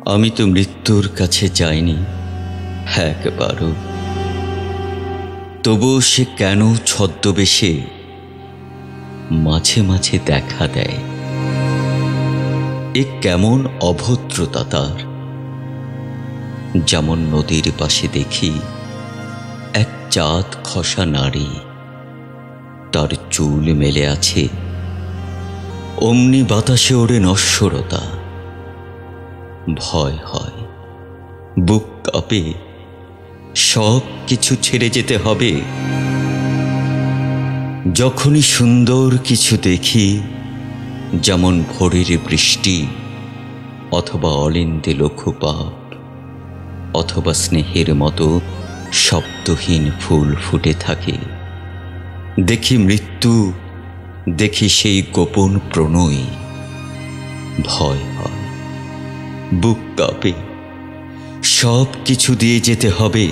আমি তো মৃত্যুর কাছে যাইনি একবারও, তবুও সে কেন ছদ্মবেশে মাঝে মাঝে দেখা দেয়। এ কেমন অভদ্রতা তার! যেমন নদীর পাশে দেখি এক চাঁদ খসা নারী, তার চুল মেলে আছে, অমনি বাতাসে ওড়ে নশ্বরতা। ভয় হয়, বুক কাঁপে, সব কিছু ছেড়ে যেতে হবে। যখনই সুন্দর কিছু দেখি, যেমন ভোরের বৃষ্টি, অথবা অলিন্দে লঘুপাপ, অথবা স্নেহের মতো শব্দহীন ফুল ফুটে থাকে, দেখি মৃত্যু, দেখি সেই গোপন প্রণয়। ভয় হয়, বুক কাঁপে, সব কিছু দিয়ে যেতে হবে।